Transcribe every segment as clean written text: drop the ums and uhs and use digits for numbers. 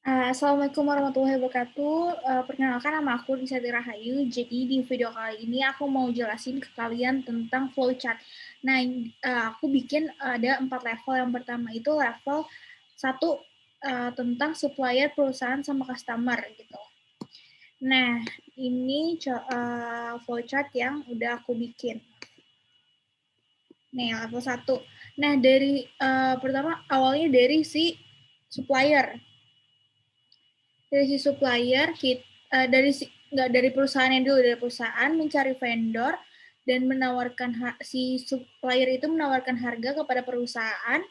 Assalamualaikum warahmatullahi wabarakatuh. Perkenalkan nama aku Risati Rahayu. Jadi di video kali ini aku mau jelasin ke kalian tentang flowchart. Nah, aku bikin ada 4 level. Yang pertama itu level 1 tentang supplier, perusahaan, sama customer gitu. Nah, ini flowchart yang udah aku bikin. Nih, level 1. Nah, pertama awalnya dari si supplier. Dari si supplier nggak dari perusahaannya dulu, dari perusahaan mencari vendor dan menawarkan si supplier itu menawarkan harga kepada perusahaan.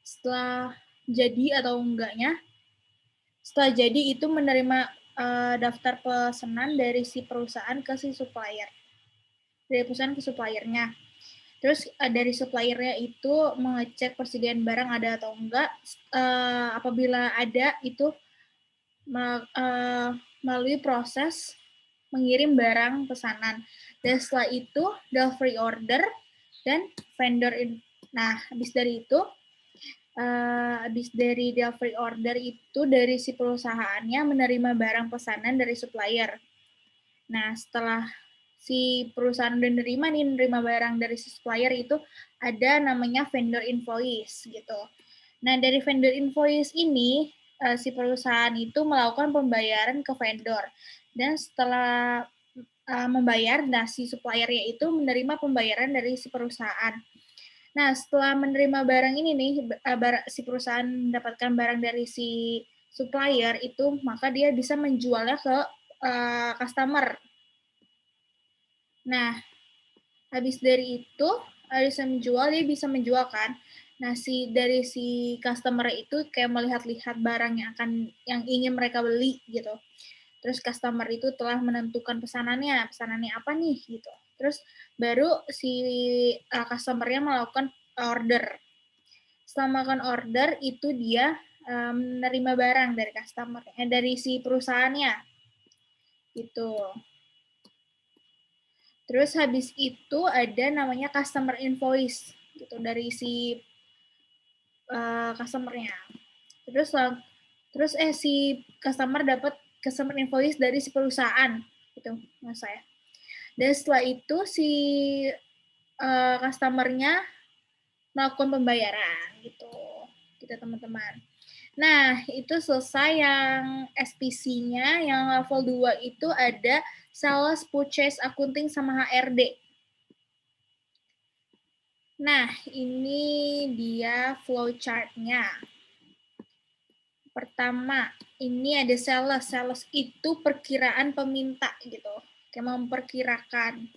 Setelah jadi atau enggaknya, setelah jadi itu menerima daftar pesanan dari si perusahaan ke si supplier, dari perusahaan ke suppliernya. Terus dari suppliernya itu mengecek persediaan barang ada atau enggak. Apabila ada itu melalui proses mengirim barang pesanan. Dan setelah itu delivery order dan vendor. Nah, habis dari itu, habis dari delivery order itu dari si perusahaannya menerima barang pesanan dari supplier. Nah, setelah si perusahaan udah nerima barang dari si supplier itu ada namanya vendor invoice gitu. Nah, dari vendor invoice ini si perusahaan itu melakukan pembayaran ke vendor. Dan setelah membayar, nah si suppliernya itu menerima pembayaran dari si perusahaan. Nah, setelah menerima barang ini nih, si perusahaan mendapatkan barang dari si supplier itu, maka dia bisa menjualnya ke customer. Nah, habis dari itu, dia bisa menjual kan. Nah, dari si customer itu kayak melihat-lihat barang yang ingin mereka beli gitu. Terus customer itu telah menentukan pesanannya apa nih gitu. Terus baru si customer-nya melakukan order. Setelah melakukan order itu dia menerima barang dari dari si perusahaannya gitu. Terus habis itu ada namanya customer invoice gitu dari si customer-nya. Terus si customer dapat customer invoice dari si perusahaan gitu, mas saya. Dan setelah itu si customer-nya melakukan pembayaran gitu teman-teman. Nah, itu selesai yang SPC-nya. Yang level 2 itu ada sales, purchase, accounting, sama HRD. Nah, ini dia flowchart-nya. Pertama, ini ada sales. Sales itu perkiraan peminta gitu. Kayak memperkirakan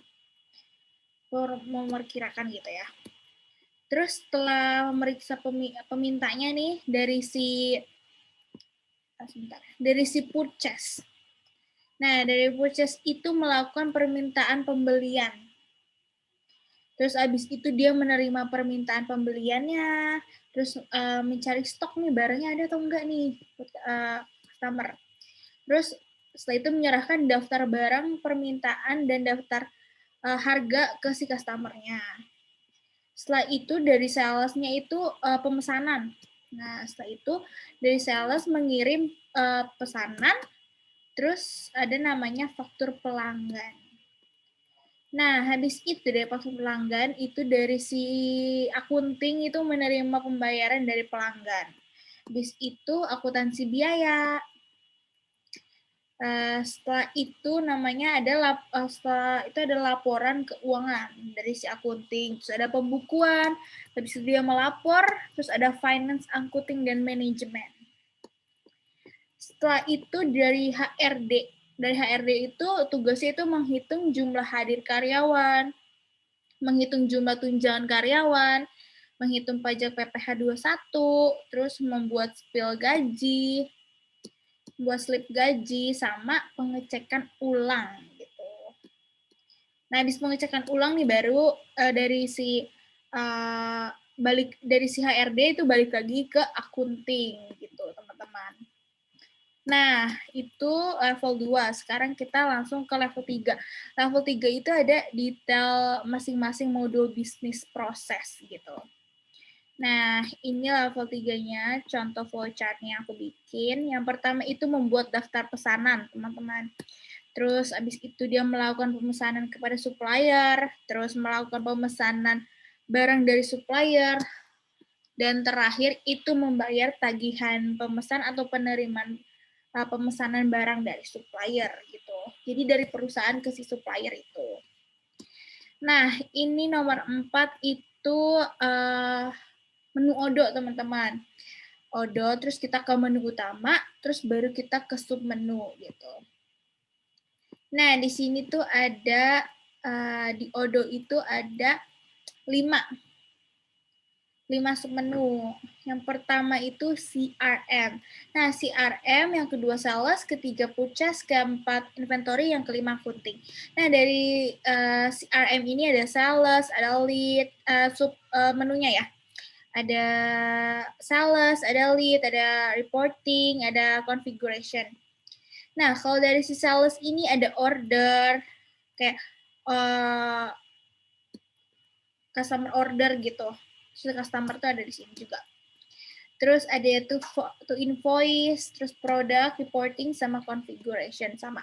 gitu ya. Terus setelah memeriksa pemintanya nih dari si purchase. Nah, dari purchase itu melakukan permintaan pembelian. Terus abis itu dia menerima permintaan pembeliannya, terus mencari stok nih barangnya ada atau enggak nih customer. Terus setelah itu menyerahkan daftar barang permintaan dan daftar harga ke si customer-nya. Setelah itu dari salesnya itu pemesanan. Nah, setelah itu dari sales mengirim pesanan, terus ada namanya faktur pelanggan. Nah, habis itu dari faktur pelanggan, itu dari si akunting itu menerima pembayaran dari pelanggan. Habis itu akuntansi biaya. Setelah itu namanya setelah itu ada laporan keuangan dari si akunting, terus ada pembukuan, habis itu dia melapor, terus ada finance, accounting, dan manajemen. Setelah itu dari HRD. Dari HRD itu tugasnya itu menghitung jumlah hadir karyawan, menghitung jumlah tunjangan karyawan, menghitung pajak PPh 21, terus membuat spill gaji, buat slip gaji, sama pengecekan ulang gitu. Nah, habis pengecekan ulang nih baru dari si HRD itu balik lagi ke accounting gitu, teman-teman. Nah, itu level 2. Sekarang kita langsung ke level 3. Level 3 itu ada detail masing-masing modul bisnis proses gitu. Nah, ini level 3-nya, contoh flowchart-nya aku bikin. Yang pertama itu membuat daftar pesanan, teman-teman. Terus habis itu dia melakukan pemesanan kepada supplier, terus melakukan pemesanan barang dari supplier, dan terakhir itu membayar tagihan pemesan atau penerimaan pemesanan barang dari supplier gitu. Jadi dari perusahaan ke si supplier itu. Nah, ini nomor 4 itu menu Odo, teman-teman. Odo, terus kita ke menu utama, terus baru kita ke sub menu gitu. Nah, di sini tuh ada di Odo itu ada 5 submenu. Yang pertama itu CRM. Nah, CRM, yang kedua sales, ketiga purchase, keempat inventory, yang kelima accounting. Nah, dari CRM ini ada sales, ada lead, menunya ya. Ada sales, ada lead, ada reporting, ada configuration. Nah, kalau dari si sales ini ada order, kayak customer order gitu. Terus customer tuh ada di sini juga. Terus ada to invoice, terus product, reporting, sama configuration, sama.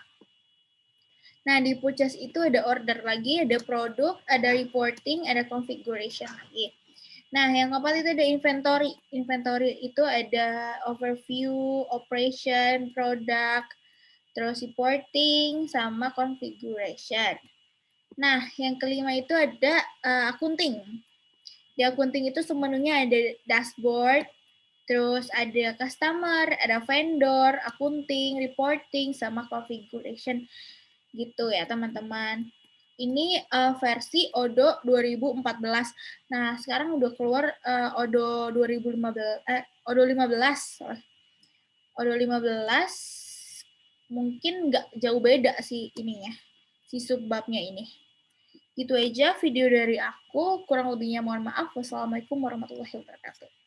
Nah, di purchase itu ada order lagi, ada produk, ada reporting, ada configuration lagi. Nah, yang keempat itu ada inventory. Inventory itu ada overview, operation, product, terus reporting, sama configuration. Nah, yang kelima itu ada accounting. Di accounting itu semenunya ada dashboard, terus ada customer, ada vendor, accounting, reporting, sama configuration gitu ya teman-teman. Ini versi Odo 2014. Nah, sekarang udah keluar Odo 2015, Odo 15. Odo 15 mungkin nggak jauh beda sih ininya, si subbabnya ini. Gitu aja video dari aku, kurang lebihnya mohon maaf. Wassalamualaikum warahmatullahi wabarakatuh.